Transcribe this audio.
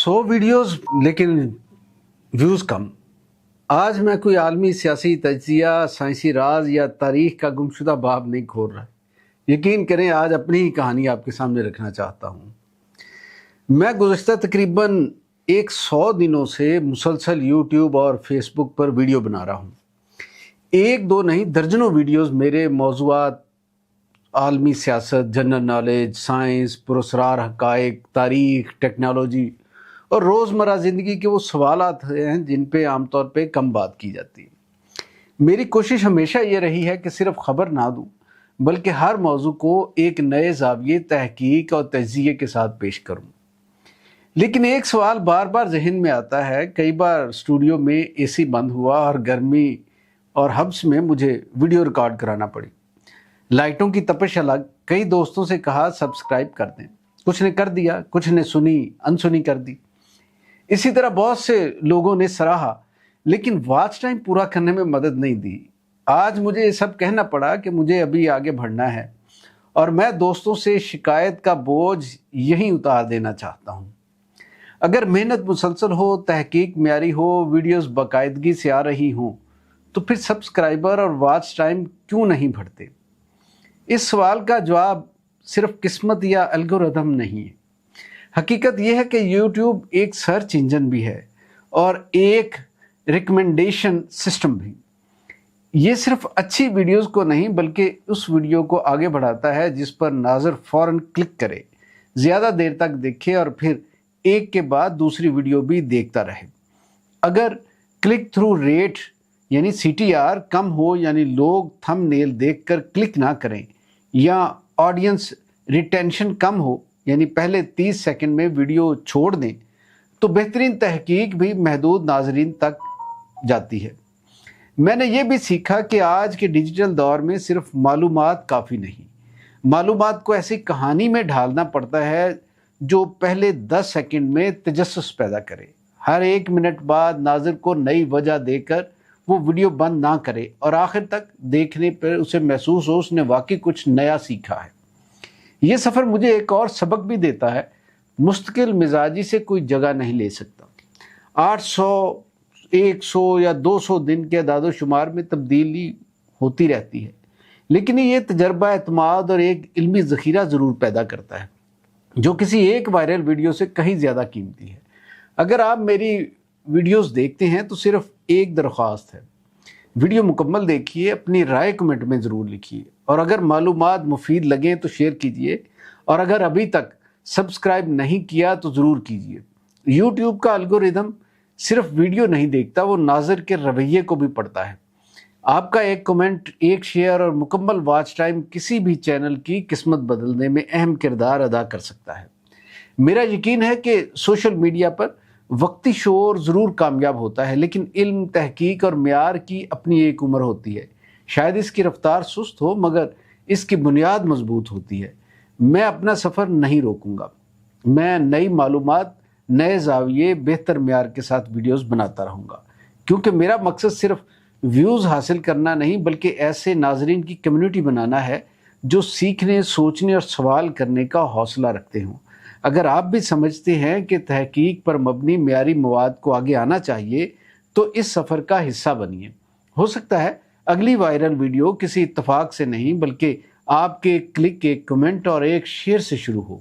100 videos लेकिन views कम। आज मैं कोई आलमी सियासी तज्जिया, साइंसी राज या तारीख का गुमशुदा बाब नहीं खोल रहा। यकीन करें, आज अपनी ही कहानी आपके सामने रखना चाहता हूँ। मैं गुज़श्ता तकरीबन 100 दिनों से मुसलसल यूट्यूब और फेसबुक पर वीडियो बना रहा हूँ। एक दो नहीं, दर्जनों वीडियोस मेरे मौज़ूआत आलमी सियासत, जनरल नॉलेज, साइंस, पुरस्कार हक़ाइक़, तारीख़, टेक्नोलॉजी और रोज़मर्रा ज़िंदगी के वो सवालात हैं जिन पे आमतौर पे कम बात की जाती है। मेरी कोशिश हमेशा ये रही है कि सिर्फ ख़बर ना दूँ, बल्कि हर मौजू को एक नए ज़ाविये, तहकीक और तज्ज़िये के साथ पेश करूँ। लेकिन एक सवाल बार बार जहन में आता है। कई बार स्टूडियो में एसी बंद हुआ और गर्मी और हब्स में मुझे वीडियो रिकॉर्ड कराना पड़ी। लाइटों की तपिश अलग। कई दोस्तों से कहा सब्सक्राइब कर दें, कुछ ने कर दिया, कुछ ने सुनी अनसुनी कर दी। इसी तरह बहुत से लोगों ने सराहा, लेकिन वॉच टाइम पूरा करने में मदद नहीं दी। आज मुझे ये सब कहना पड़ा कि मुझे अभी आगे बढ़ना है और मैं दोस्तों से शिकायत का बोझ यहीं उतार देना चाहता हूँ। अगर मेहनत मुसलसल हो, तहकीक म्यारी हो, वीडियोस बाकायदगी से आ रही हों, तो फिर सब्सक्राइबर और वॉच टाइम क्यों नहीं बढ़ते? इस सवाल का जवाब सिर्फ किस्मत या एल्गोरिथम नहीं है। हकीकत यह है कि YouTube एक सर्च इंजन भी है और एक रिकमेंडेशन सिस्टम भी। ये सिर्फ अच्छी वीडियोस को नहीं, बल्कि उस वीडियो को आगे बढ़ाता है जिस पर नाज़र फ़ौरन क्लिक करे, ज़्यादा देर तक देखे और फिर एक के बाद दूसरी वीडियो भी देखता रहे। अगर क्लिक थ्रू रेट यानी CTR कम हो, यानी लोग थंबनेल देखकर क्लिक ना करें, या ऑडियंस रिटेंशन कम हो, यानी पहले 30 सेकंड में वीडियो छोड़ दें, तो बेहतरीन तहकीक भी महदूद नाजरीन तक जाती है। मैंने ये भी सीखा कि आज के डिजिटल दौर में सिर्फ मालूमात काफ़ी नहीं, मालूमात को ऐसी कहानी में ढालना पड़ता है जो पहले 10 सेकंड में तजस्सुस पैदा करे। हर 1 मिनट बाद नाज़र को नई वजह देकर वो वीडियो बंद ना करे और आखिर तक देखने पर उसे महसूस हो उसने वाकई कुछ नया सीखा है। ये सफ़र मुझे एक और सबक भी देता है, मुस्तकिल मिजाजी से कोई जगह नहीं ले सकता। 800, 100 या 200 दिन के अदाद शुमार में तब्दीली होती रहती है, लेकिन ये तजर्बा, एतमाद और एक इल्मी ज़ख़ीरा ज़रूर पैदा करता है, जो किसी एक वायरल वीडियो से कहीं ज़्यादा कीमती है। अगर आप मेरी वीडियोस देखते हैं तो सिर्फ एक दरख्वास्त है, वीडियो मुकम्मल देखिए, अपनी राय कमेंट में ज़रूर लिखिए और अगर मालूमात मुफीद लगें तो शेयर कीजिए, और अगर अभी तक सब्सक्राइब नहीं किया तो ज़रूर कीजिए। YouTube का एल्गोरिथम सिर्फ वीडियो नहीं देखता, वो नाज़र के रवैये को भी पढ़ता है। आपका एक कमेंट, एक शेयर और मुकम्मल वॉच टाइम किसी भी चैनल की किस्मत बदलने में अहम किरदार अदा कर सकता है। मेरा यकीन है कि सोशल मीडिया पर वक्ती शोर ज़रूर कामयाब होता है, लेकिन इल्म, तहकीक और म्यार की अपनी एक उम्र होती है। शायद इसकी रफ्तार सुस्त हो, मगर इसकी बुनियाद मजबूत होती है। मैं अपना सफ़र नहीं रोकूंगा। मैं नई मालूमात, नए ज़ाविये, बेहतर म्यार के साथ वीडियोस बनाता रहूँगा, क्योंकि मेरा मकसद सिर्फ व्यूज़ हासिल करना नहीं, बल्कि ऐसे नाजरीन की कम्युनिटी बनाना है जो सीखने, सोचने और सवाल करने का हौसला रखते हों। अगर आप भी समझते हैं कि तहकीक पर मबनी म्यारी मवाद को आगे आना चाहिए, तो इस सफ़र का हिस्सा बनिए। हो सकता है अगली वायरल वीडियो किसी इत्तफाक से नहीं, बल्कि आपके क्लिक, एक कमेंट और एक शेयर से शुरू हो।